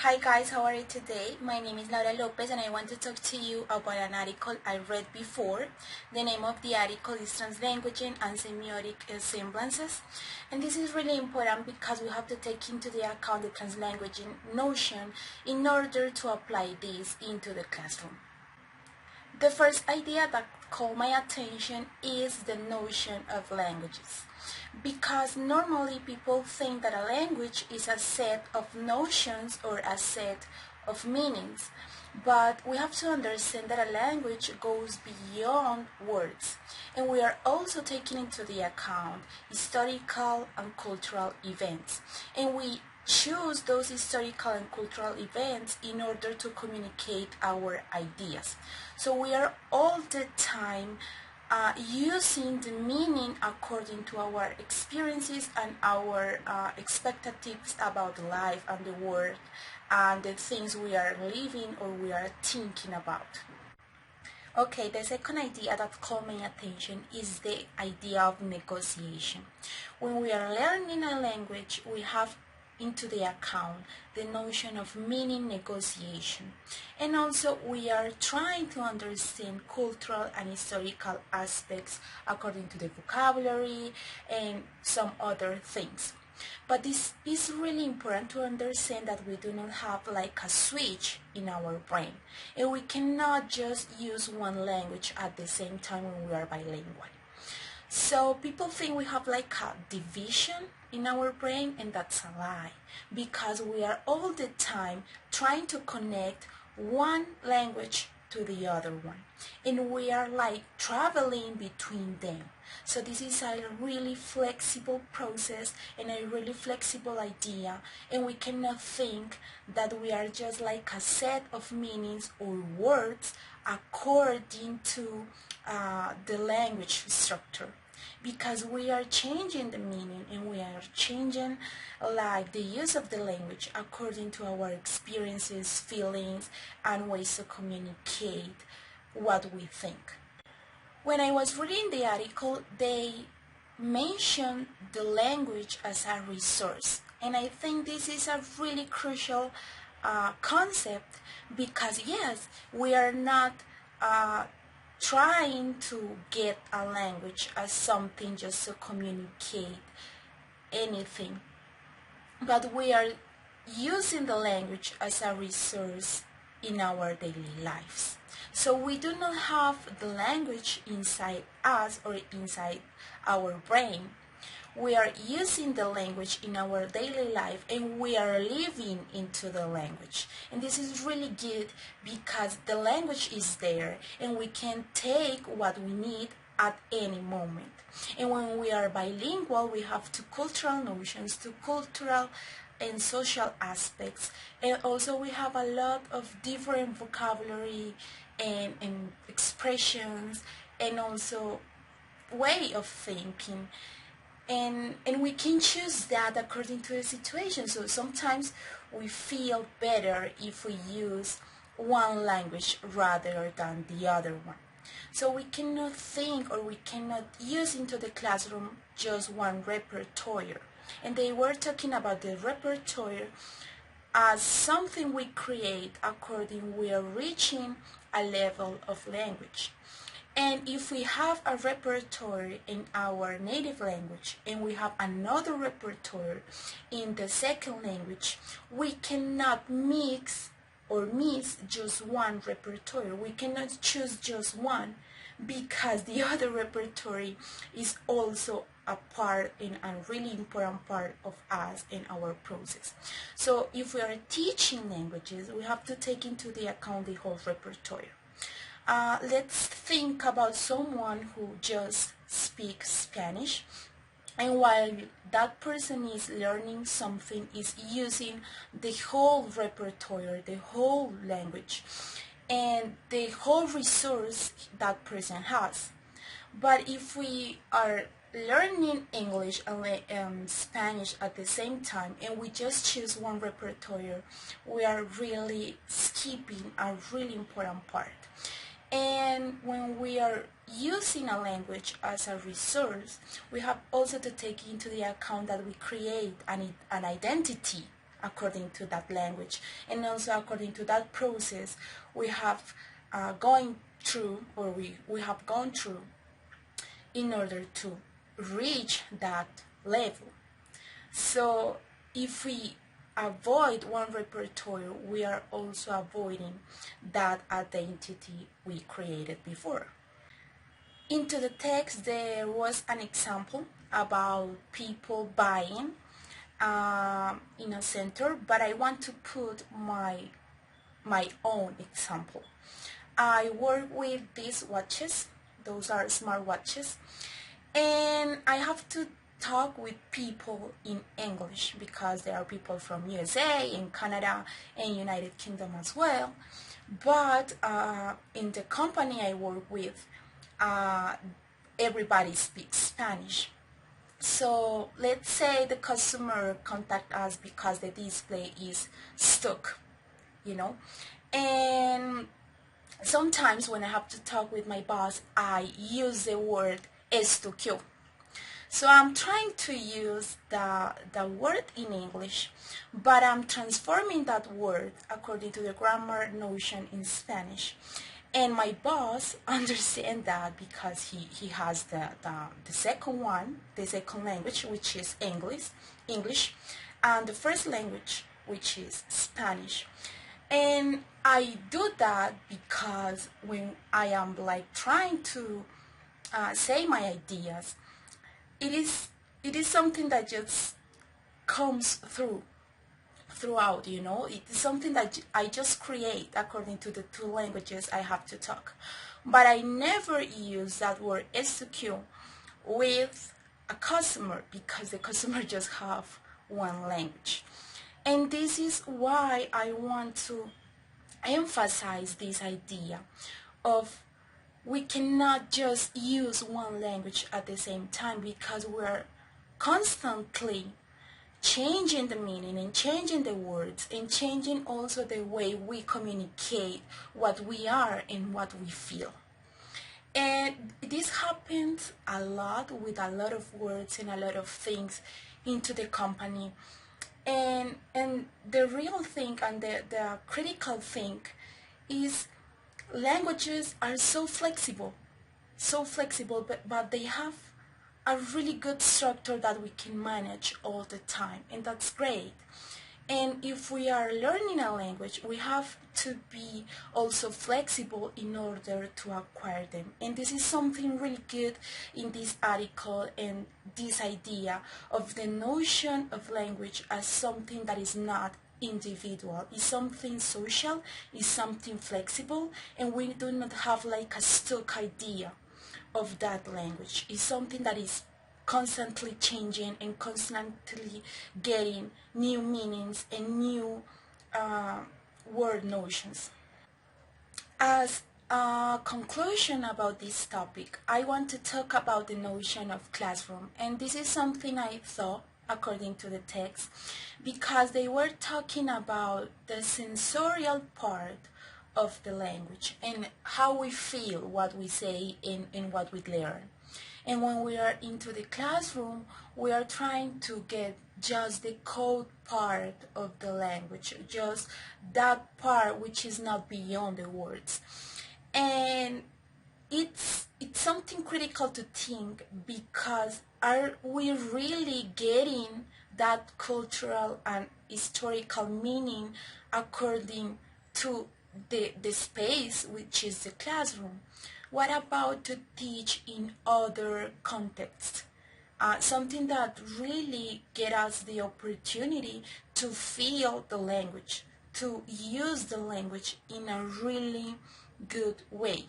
Hi guys, how are you today? My name is Laura Lopez and I want to talk to you about an article I read before. The name of the article is Translanguaging and Semiotic Semblances. And this is really important because we have to take into the account the translanguaging notion in order to apply this into the classroom. The first idea that caught my attention is the notion of languages. Because normally people think that a language is a set of notions or a set of meanings. But we have to understand that a language goes beyond words. And we are also taking into the account historical and cultural events. And we choose those historical and cultural events in order to communicate our ideas. So we are all the time using the meaning according to our experiences and our expectations about life and the world and the things we are living or we are thinking about. Okay, the second idea that caught my attention is the idea of negotiation. When we are learning a language, we have into the account the notion of meaning negotiation, and also we are trying to understand cultural and historical aspects according to the vocabulary and some other things. But this is really important to understand that we do not have like a switch in our brain, and we cannot just use one language at the same time when we are bilingual. So people think we have like a division in our brain, and that's a lie, because we are all the time trying to connect one language to the other one, and we are like traveling between them. So this is a really flexible process and a really flexible idea, and we cannot think that we are just like a set of meanings or words according to the language structure, because we are changing the meaning and we are changing like the use of the language according to our experiences, feelings, and ways to communicate what we think. When I was reading the article, they mentioned the language as a resource, and I think this is a really crucial concept, because yes, we are not trying to get a language as something just to communicate anything, but we are using the language as a resource in our daily lives. So we do not have the language inside us or inside our brain. We are using the language in our daily life, and we are living into the language. And this is really good because the language is there and we can take what we need at any moment. And when we are bilingual, we have two cultural notions, two cultural and social aspects, and also we have a lot of different vocabulary and expressions, and also way of thinking. And we can choose that according to the situation. So sometimes we feel better if we use one language rather than the other one. So we cannot think, or we cannot use into the classroom just one repertoire. And they were talking about the repertoire as something we create according we are reaching a level of language. And if we have a repertoire in our native language and we have another repertoire in the second language, we cannot mix or miss just one repertoire. We cannot choose just one, because the other repertoire is also a part and a really important part of us in our process. So if we are teaching languages, we have to take into the account the whole repertoire. Let's think about someone who just speaks Spanish, and while that person is learning something, is using the whole repertoire, the whole language, and the whole resource that person has. But if we are learning English and Spanish at the same time, and we just choose one repertoire, we are really skipping a really important part. And when we are using a language as a resource, we have also to take into the account that we create an identity according to that language, and also according to that process we have going through, or we have gone through in order to reach that level. So if we avoid one repertoire, we are also avoiding that identity we created before. Into the text, there was an example about people buying in a center, but I want to put my own example. I work with these watches. Those are smart watches, and I have to talk with people in English because there are people from USA and Canada and United Kingdom as well. But in the company I work with, everybody speaks Spanish. So let's say the customer contact us because the display is stuck, and sometimes when I have to talk with my boss, I use the word estuquio. So I'm trying to use the word in English, but I'm transforming that word according to the grammar notion in Spanish. And my boss understands that because he has the second one, the second language, which is English, and the first language, which is Spanish. And I do that because when I am like trying to say my ideas, it is something that just comes throughout, it is something that I just create according to the two languages I have to talk. But I never use that word estuquio with a customer because the customer just have one language. And this is why I want to emphasize this idea of we cannot just use one language at the same time, because we're constantly changing the meaning and changing the words and changing also the way we communicate what we are and what we feel. And this happens a lot with a lot of words and a lot of things into the company. And the real thing and the critical thing is languages are so flexible, but they have a really good structure that we can manage all the time, and that's great. And if we are learning a language, we have to be also flexible in order to acquire them. And this is something really good in this article, and this idea of the notion of language as something that is not individual, is something social, is something flexible, and we do not have like a stuck idea of that language. It's something that is constantly changing and constantly getting new meanings and new word notions. As a conclusion about this topic, I want to talk about the notion of classroom, and this is something I thought according to the text, because they were talking about the sensorial part of the language and how we feel what we say and what we learn. And when we are into the classroom, we are trying to get just the code part of the language, just that part which is not beyond the words. And it's something critical to think, because are we really getting that cultural and historical meaning according to the space which is the classroom? What about to teach in other contexts? Something that really get us the opportunity to feel the language, to use the language in a really good way.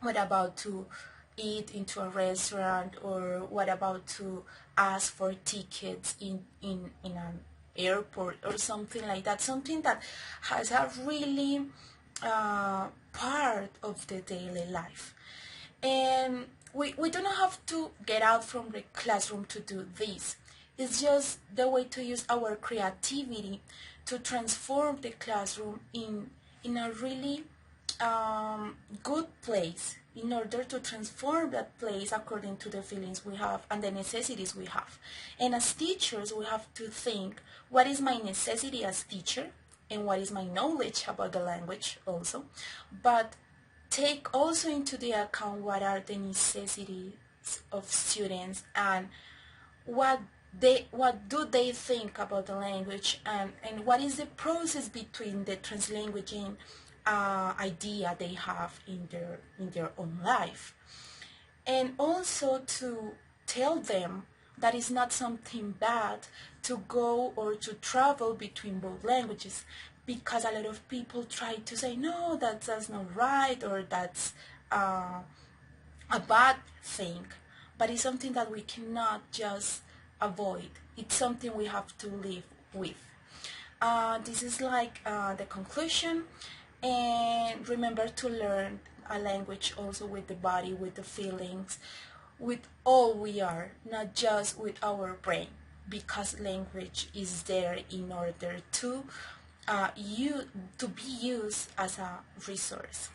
What about to eat into a restaurant, or what about to ask for tickets in an airport or something like that? Something that has a really part of the daily life. And we do not have to get out from the classroom to do this. It's just the way to use our creativity to transform the classroom in a really good place, in order to transform that place according to the feelings we have and the necessities we have. And as teachers, we have to think, what is my necessity as teacher and what is my knowledge about the language also, but take also into the account what are the necessities of students and what do they think about the language, and what is the process between the translanguaging idea they have in their own life. And also to tell them that it's not something bad to go or to travel between both languages, because a lot of people try to say, no, that's not right, or that's a bad thing. But it's something that we cannot just avoid. It's something we have to live with. This is like the conclusion. And remember to learn a language also with the body, with the feelings, with all we are, not just with our brain, because language is there in order to be used as a resource.